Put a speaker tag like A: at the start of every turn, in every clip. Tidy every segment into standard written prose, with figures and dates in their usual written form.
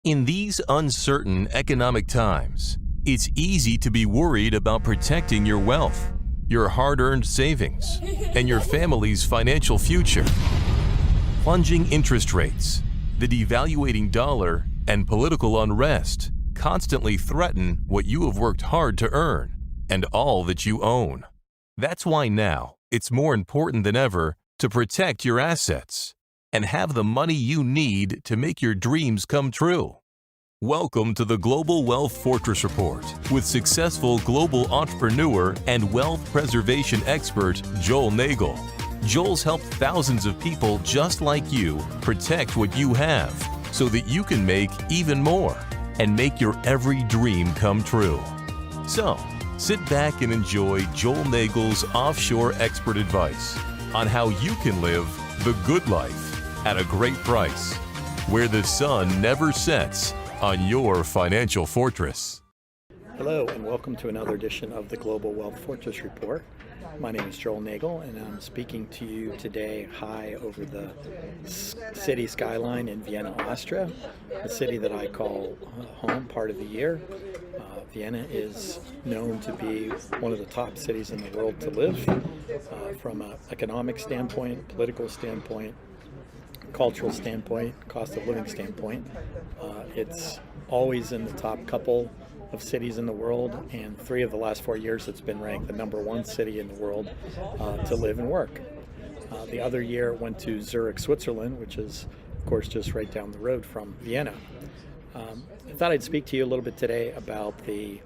A: In these uncertain economic times, it's easy to be worried about protecting your wealth, your hard-earned savings, and your family's financial future. Plunging interest rates, the devaluating dollar, and political unrest constantly threaten what you have worked hard to earn and all that you own. That's why now it's more important than ever to protect your assets and have the money you need to make your dreams come true. Welcome to the Global Wealth Fortress Report with successful global entrepreneur and wealth preservation expert Joel Nagel. Joel's helped thousands of people just like you protect what you have so that you can make even more and make your every dream come true. So, sit back and enjoy Joel Nagel's offshore expert advice on how you can live the good life at a great price, where the sun never sets on your financial fortress.
B: Hello and welcome to another edition of the Global Wealth Fortress Report. My name is Joel Nagel and I'm speaking to you today high over the city skyline in Vienna, Austria, a city that I call home part of the year. Vienna is known to be one of the top cities in the world to live from an economic standpoint, political standpoint, cultural standpoint, cost of living standpoint. It's always in the top couple of cities in the world, and 3 of the last 4 years it's been ranked the number 1 city in the world to live and work. The other year it went to Zurich, Switzerland, which is of course just right down the road from Vienna. I thought I'd speak to you a little bit today about the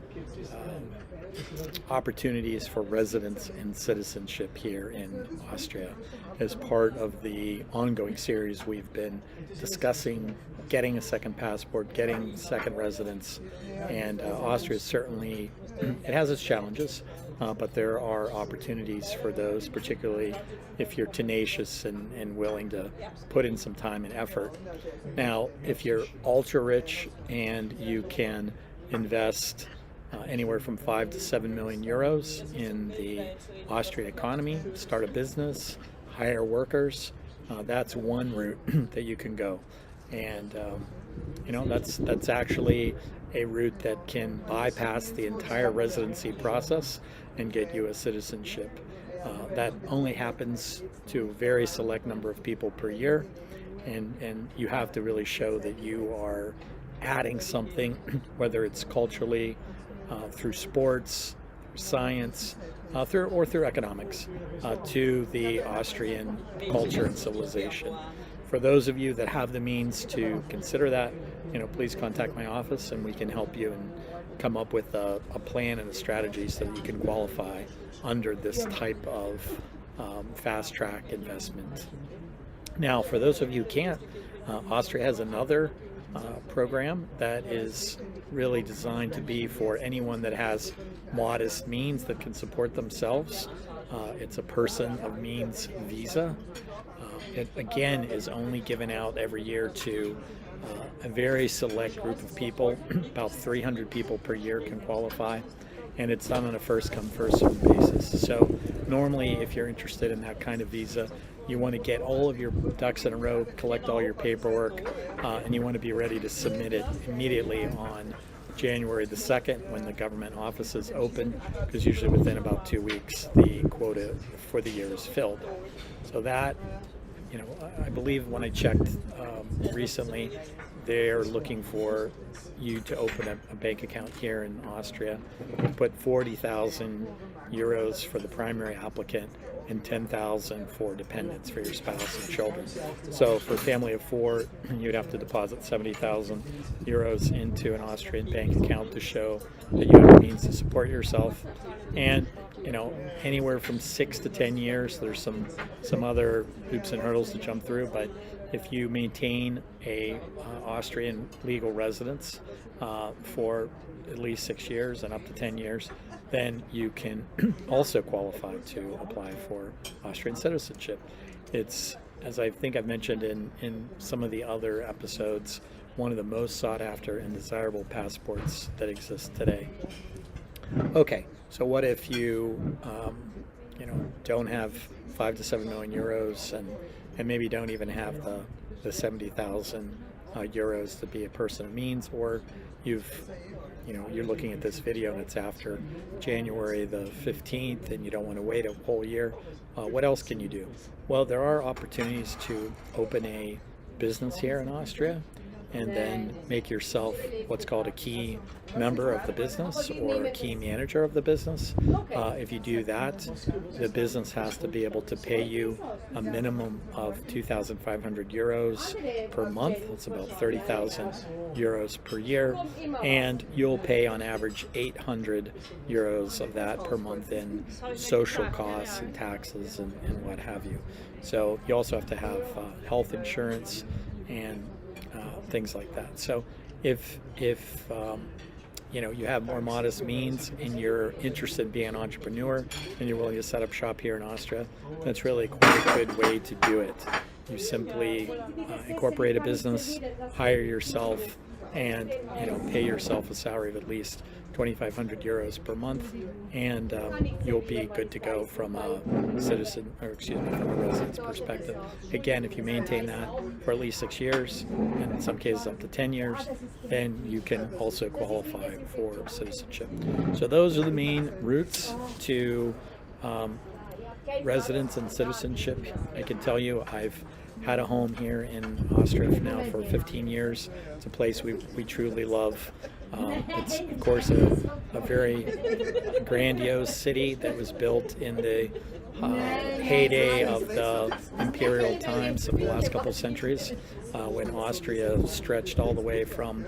B: opportunities for residence and citizenship here in Austria as part of the ongoing series we've been discussing getting a second passport, getting second residence, and Austria certainly, it has its challenges, but there are opportunities for those, particularly if you're tenacious and willing to put in some time and effort. Now, if you're ultra rich and you can invest anywhere from 5 to 7 million euros in the Austrian economy, start a business, hire workers, that's one route that you can go. And that's actually a route that can bypass the entire residency process and get you a citizenship. That only happens to a very select number of people per year, and you have to really show that you are adding something, whether it's culturally, through sports, science, through economics, to the Austrian culture and civilization. For those of you that have the means to consider that, please contact my office and we can help you and come up with a plan and a strategy so that you can qualify under this type of fast-track investment. Now, for those of you who can't, Austria has another program that is really designed to be for anyone that has modest means that can support themselves. It's a person of means visa. It again is only given out every year to a very select group of people. About 300 people per year can qualify, and it's done on a first come first served basis. So normally if you're interested in that kind of visa, you want to get all of your ducks in a row, collect all your paperwork, and you want to be ready to submit it immediately on January the 2nd when the government offices open, because usually within about 2 weeks the quota for the year is filled. So that, I believe when I checked recently, they're looking for you to open a bank account here in Austria, put 40,000 euros for the primary applicant and 10,000 for dependents, for your spouse and children. So for a family of 4, you'd have to deposit 70,000 euros into an Austrian bank account to show that you have the means to support yourself. And anywhere from 6 to 10 years, there's some other hoops and hurdles to jump through, but if you maintain a Austrian legal residence for at least 6 years and up to 10 years, then you can also qualify to apply for Austrian citizenship. It's, as I think I've mentioned in some of the other episodes, one of the most sought after and desirable passports that exist today. Okay, so what if you don't have 5 to 7 million euros and maybe don't even have the 70,000 euros to be a person of means, or you're looking at this video and it's after January the 15th and you don't want to wait a whole year. What else can you do? Well, there are opportunities to open a business here in Austria and then make yourself what's called a key member of the business or a key manager of the business. If you do that, the business has to be able to pay you a minimum of 2,500 euros per month. That's about 30,000 euros per year, and you'll pay on average 800 euros of that per month in social costs and taxes and what have you. So you also have to have health insurance and things like that. So if you have more modest means and you're interested in being an entrepreneur and you're willing to set up shop here in Austria, that's really quite a good way to do it. You simply incorporate a business, hire yourself, and pay yourself a salary of at least 2,500 euros per month, and you'll be good to go from a from a residence perspective. Again, if you maintain that for at least 6 years, and in some cases up to 10 years, then you can also qualify for citizenship. So those are the main routes to residence and citizenship. I can tell you I've had a home here in Austria now for 15 years. It's a place we truly love. It's, of course, a very grandiose city that was built in the heyday of the imperial times of the last couple of centuries, when Austria stretched all the way from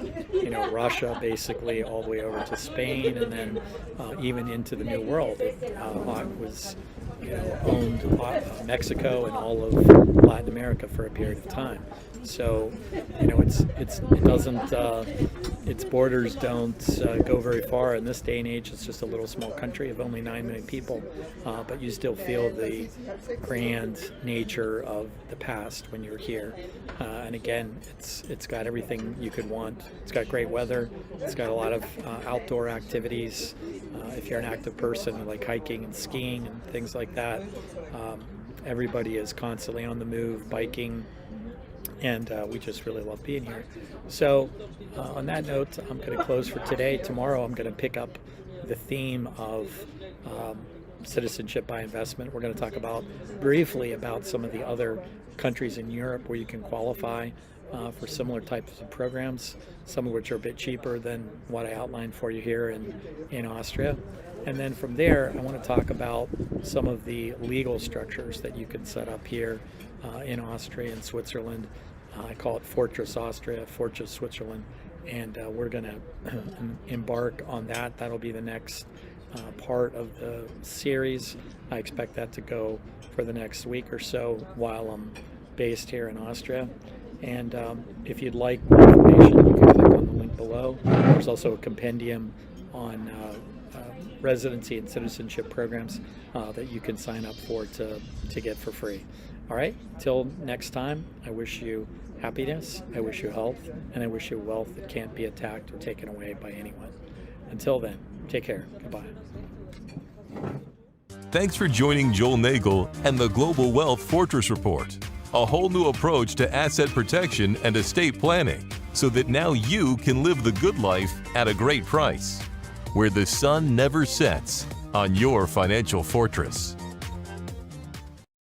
B: Russia basically all the way over to Spain, and then even into the New World. It was owned Mexico and all of Latin America for a period of time. So it doesn't its borders don't go very far. In this day and age, it's just a little small country of only 9 million people, but you still feel the grand nature of the past when you're here. And again, it's got everything you could want. It's got great weather. It's got a lot of outdoor activities. If you're an active person, you like hiking and skiing and things like that. Everybody is constantly on the move, biking, and we just really love being here. So on that note, I'm going to close for today. Tomorrow I'm going to pick up the theme of citizenship by investment. We're going to talk briefly about some of the other countries in Europe where you can qualify for similar types of programs, some of which are a bit cheaper than what I outlined for you here in Austria. And then from there, I want to talk about some of the legal structures that you can set up here in Austria and Switzerland. I call it Fortress Austria, Fortress Switzerland, and we're going to embark on that. That'll be the next part of the series. I expect that to go for the next week or so while I'm based here in Austria. And if you'd like more information, you can click on the link below. There's also a compendium on residency and citizenship programs that you can sign up for to get for free. All right, till next time, I wish you happiness, I wish you health, and I wish you wealth that can't be attacked or taken away by anyone. Until then, take care. Goodbye.
A: Thanks for joining Joel Nagel and the Global Wealth Fortress Report, a whole new approach to asset protection and estate planning, so that now you can live the good life at a great price, where the sun never sets on your financial fortress.